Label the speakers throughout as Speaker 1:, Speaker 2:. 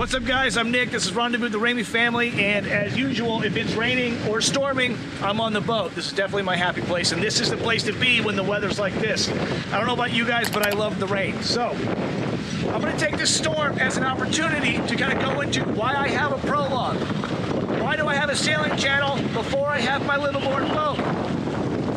Speaker 1: What's up, guys? I'm Nick. This is Rendezvous with the Ramey family, and as usual, if it's raining or storming, I'm on the boat. This is definitely my happy place, and this is the place to be when the weather's like this. I don't know about you guys, but I love the rain. So I'm going to take this storm as an opportunity to kind of go into why I have a prologue. Why do I have a sailing channel before I have my littleborn boat?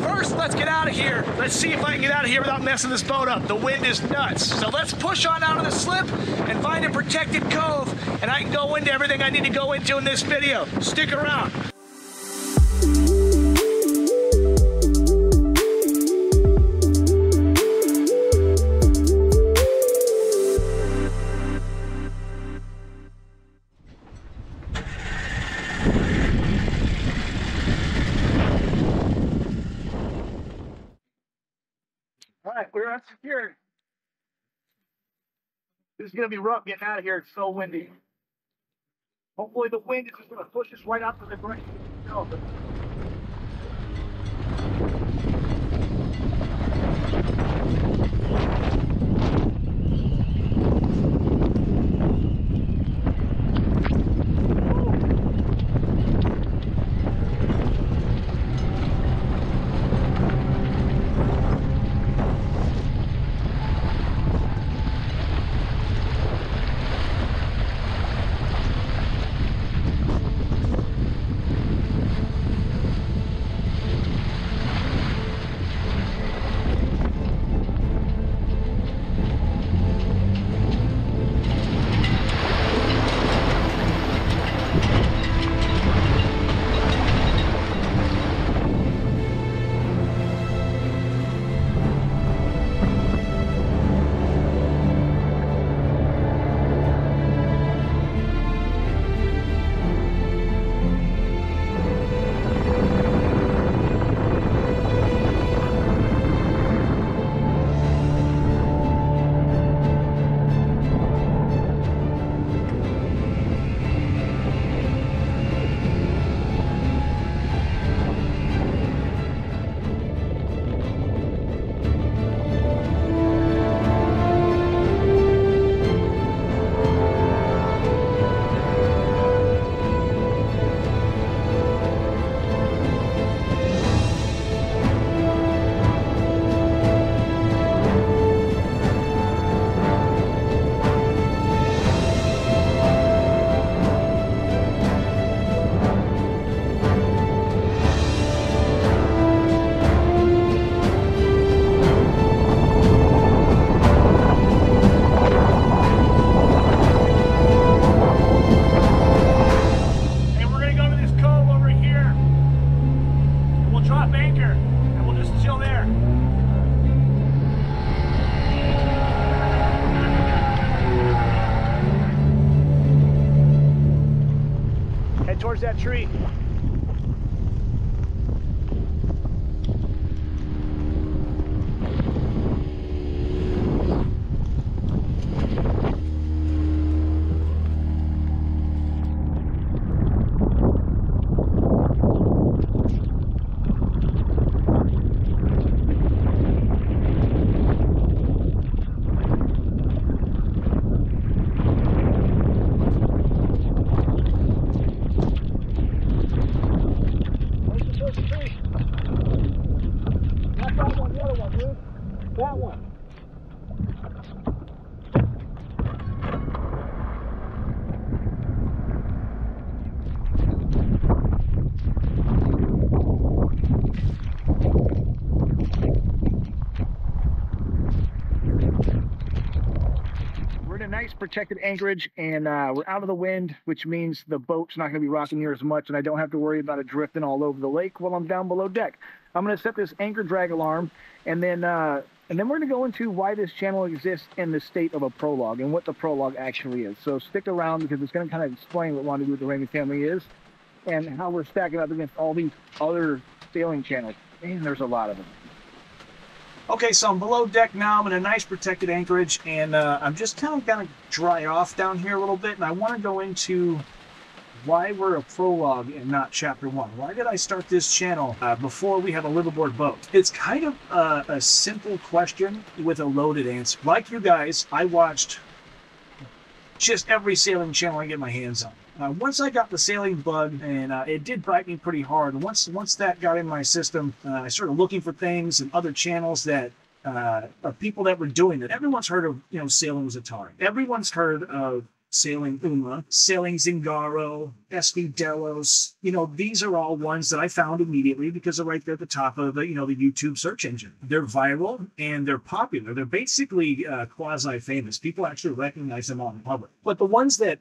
Speaker 1: First, let's get out of here. Let's see if I can get out of here without messing this boat up. The wind is nuts. So let's push on out of the slip and find a protected cove, and I can go into everything I need to go into in this video. Stick around. All right, we're unsecured. This is going to be rough getting out of here. It's so windy. Hopefully the wind is just going to push us right out to the right. No. Towards that tree. That one. We're in a nice protected anchorage, and we're out of the wind, which means the boat's not going to be rocking here as much, and I don't have to worry about it drifting all over the lake while I'm down below deck. I'm going to set this anchor drag alarm, and then we're going to go into why this channel exists in the state of a prologue and what the prologue actually is. So stick around, because it's going to kind of explain what Rendezvous with the Ramey family is and how we're stacking up against all these other sailing channels. And there's a lot of them. Okay, so I'm below deck now. I'm in a nice protected anchorage, and I'm just kind of going to dry off down here a little bit, and I want to go into why we're a prologue and not chapter 1. Why did I start this channel before we have a liveaboard boat? It's kind of a simple question with a loaded answer. Like you guys, I watched just every sailing channel I get my hands on. Once I got the sailing bug, and it did bite me pretty hard. Once that got in my system, I started looking for things and other channels that of people that were doing it. Everyone's heard of, you know, Sailing Zatara. Everyone's heard of Sailing Uma, Sailing Zingaro, SV Delos. You know, these are all ones that I found immediately because they're right there at the top of the, you know, the YouTube search engine. They're viral and they're popular. They're basically quasi-famous. People actually recognize them out in public. But the ones that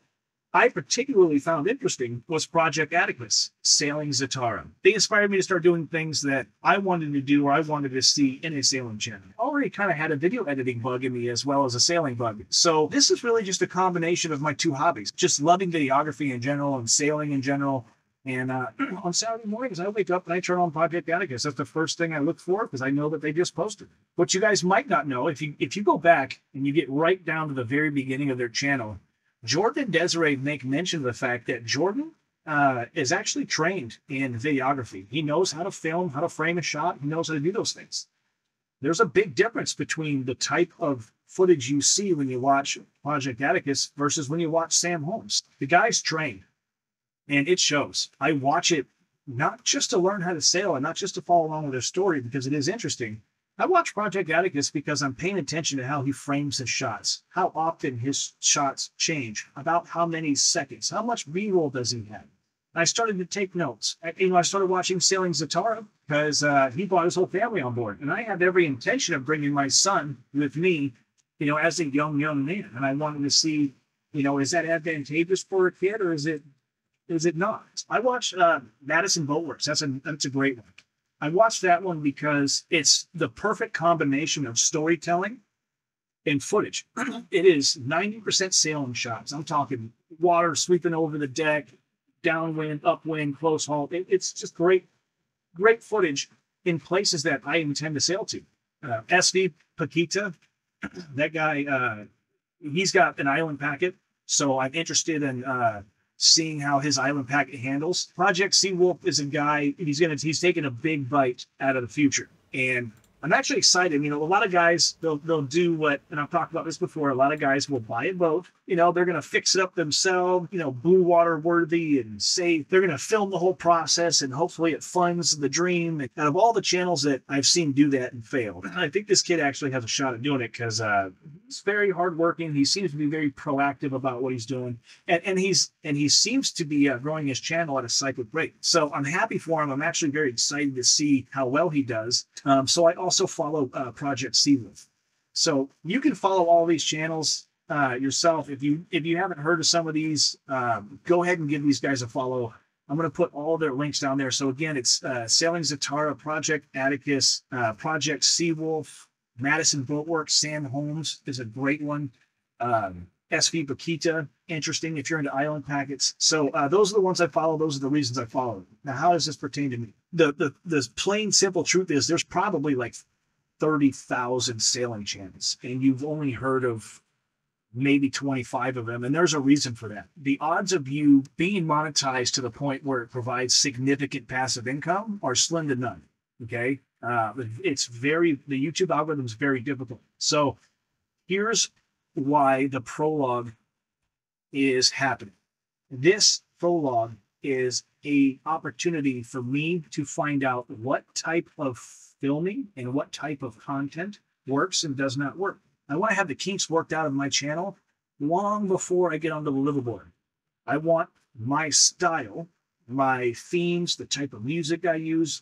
Speaker 1: I particularly found interesting was Project Atticus, Sailing Zatara. They inspired me to start doing things that I wanted to do or I wanted to see in a sailing channel. I already kind of had a video editing bug in me as well as a sailing bug. So this is really just a combination of my two hobbies, just loving videography in general and sailing in general. And on Saturday mornings, I wake up and I turn on Project Atticus. That's the first thing I look for because I know that they just posted. What you guys might not know, if you go back and you get right down to the very beginning of their channel, Jordan and Desiree make mention of the fact that Jordan is actually trained in videography. He knows how to film, how to frame a shot. He knows how to do those things. There's a big difference between the type of footage you see when you watch Project Atticus versus when you watch Sam Holmes. The guy's trained, and it shows. I watch it not just to learn how to sail and not just to follow along with their story because it is interesting. I watch Project Atticus because I'm paying attention to how he frames his shots, how often his shots change, about how many seconds, how much B-roll does he have. I started to take notes. I started watching Sailing Zatara because he brought his whole family on board. And I have every intention of bringing my son with me, you know, as a young man. And I wanted to see, you know, is that advantageous for a kid or is it not? I watched Madison Boat Works. That's a great one. I watched that one because it's the perfect combination of storytelling and footage. It is 90% sailing shots. I'm talking water sweeping over the deck, downwind, upwind, close haul. It's just great footage in places that I intend to sail to. SV Paquita, that guy, he's got an island packet, so I'm interested in seeing how his island packet handles. Project Seawolf is a guy, he's taking a big bite out of the future. And I'm actually excited. You know, a lot of guys, they'll do what, and I've talked about this before, a lot of guys will buy a boat. You know, they're going to fix it up themselves, you know, blue water worthy, and say they're going to film the whole process, and hopefully it funds the dream. Out of all the channels that I've seen do that and failed, I think this kid actually has a shot at doing it because he's very hardworking. He seems to be very proactive about what he's doing, and he seems to be growing his channel at a cyclic rate. So I'm happy for him. I'm actually very excited to see how well he does. So I also follow Project Seawolf. So you can follow all these channels yourself. If you haven't heard of some of these, go ahead and give these guys a follow. I'm going to put all their links down there. So again, it's Sailing Zatara, Project Atticus, Project Seawolf, Madison Boatworks, Sam Holmes is a great one. SV Paquita, interesting if you're into island packets. So those are the ones I follow. Those are the reasons I follow them. Now, how does this pertain to me? The plain, simple truth is there's probably like 30,000 sailing channels, and you've only heard of maybe 25 of them, and there's a reason for that. The odds of you being monetized to the point where it provides significant passive income are slim to none, okay? The YouTube algorithm is very difficult. So here's why the Prologue is happening. This Prologue is a opportunity for me to find out what type of filming and what type of content works and does not work. I want to have the kinks worked out of my channel long before I get onto the liveaboard. I want my style, my themes, the type of music I use.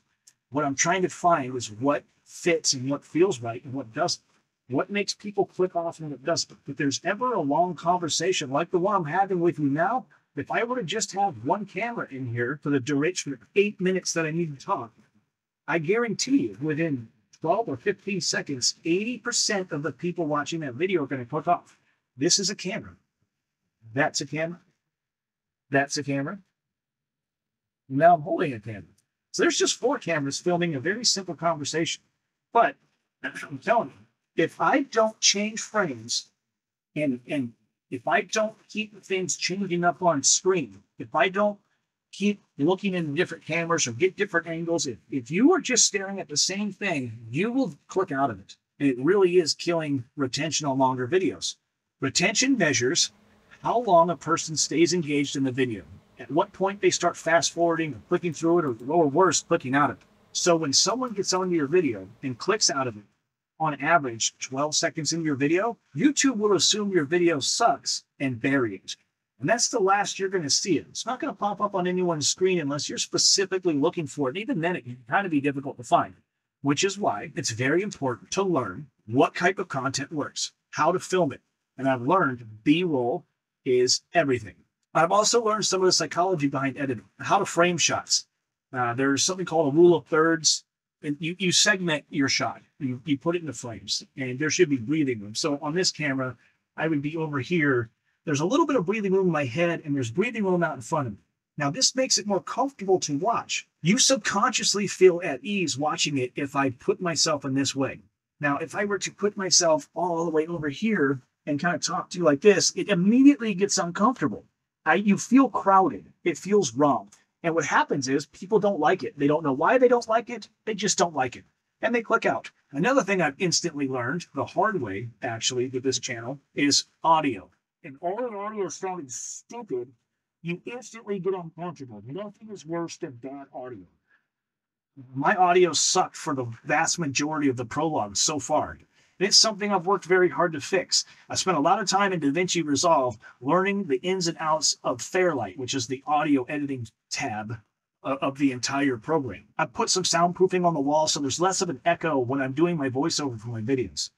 Speaker 1: What I'm trying to find is what fits and what feels right and what doesn't. What makes people click off and what doesn't. If there's ever a long conversation like the one I'm having with you now, if I were to just have one camera in here for the duration of 8 minutes that I need to talk, I guarantee you within 12 or 15 seconds, 80% of the people watching that video are going to click off. This is a camera. That's a camera. That's a camera. Now I'm holding a camera. So there's just 4 cameras filming a very simple conversation. But I'm telling you, if I don't change frames and if I don't keep things changing up on screen, if I don't keep looking into different cameras or get different angles, if you are just staring at the same thing, you will click out of it. And it really is killing retention on longer videos. Retention measures
Speaker 2: how long a person stays engaged in the video, at what point they start fast forwarding or clicking through it, or worse, clicking out of it. So when someone gets onto your video and clicks out of it, on average 12 seconds into your video, YouTube will assume your video sucks and bury it. And that's the last you're going to see it. It's not going to pop up on anyone's screen unless you're specifically looking for it. Even then, it can kind of be difficult to find, which is why it's very important to learn what type of content works, how to film it. And I've learned B-roll is everything. I've also learned some of the psychology behind editing, how to frame shots. There's something called a rule of thirds. And you segment your shot. You put it into frames, and there should be breathing room. So on this camera, I would be over here. There's a little bit of breathing room in my head, and there's breathing room out in front of me. Now, this makes it more comfortable to watch. You subconsciously feel at ease watching it if I put myself in this way. Now, if I were to put myself all the way over here and kind of talk to you like this, it immediately gets uncomfortable. You feel crowded. It feels wrong. And what happens is people don't like it. They don't know why they don't like it. They just don't like it. And they click out. Another thing I've instantly learned, the hard way, actually, with this channel, is audio. And all of audio is sounding stupid. You instantly get uncomfortable. Nothing is worse than bad audio. My audio sucked for the vast majority of the Prologue so far. It's something I've worked very hard to fix. I spent a lot of time in DaVinci Resolve learning the ins and outs of Fairlight, which is the audio editing tab of the entire program. I put some soundproofing on the wall so there's less of an echo when I'm doing my voiceover for my videos.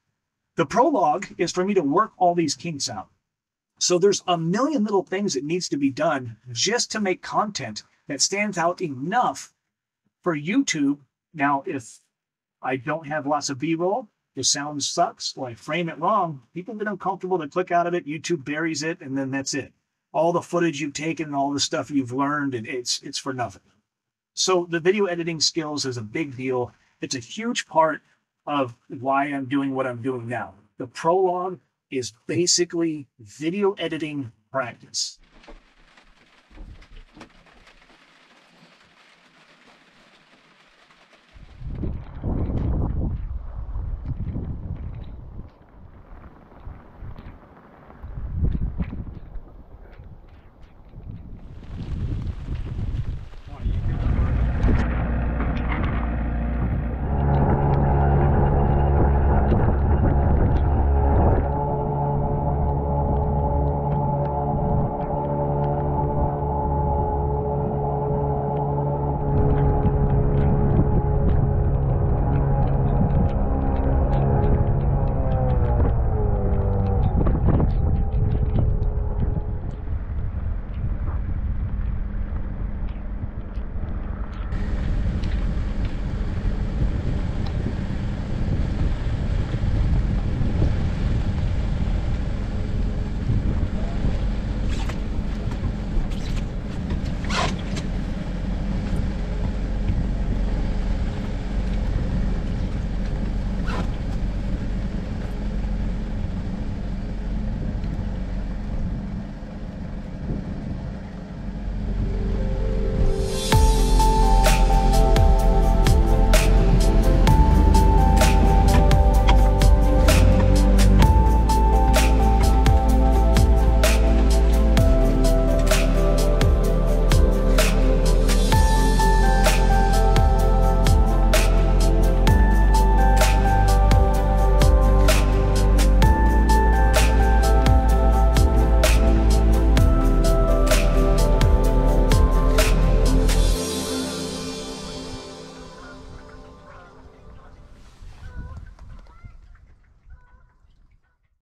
Speaker 2: The Prologue is for me to work all these kinks out. So there's a million little things that needs to be done just to make content that stands out enough for YouTube. Now, if I don't have lots of B-roll, the sound sucks, or I frame it wrong, people get uncomfortable, they click out of it, YouTube buries it, and then that's it. All the footage you've taken and all the stuff you've learned, and it's for nothing. So the video editing skills is a big deal. It's a huge part of why I'm doing what I'm doing now. The Prologue is basically video editing practice.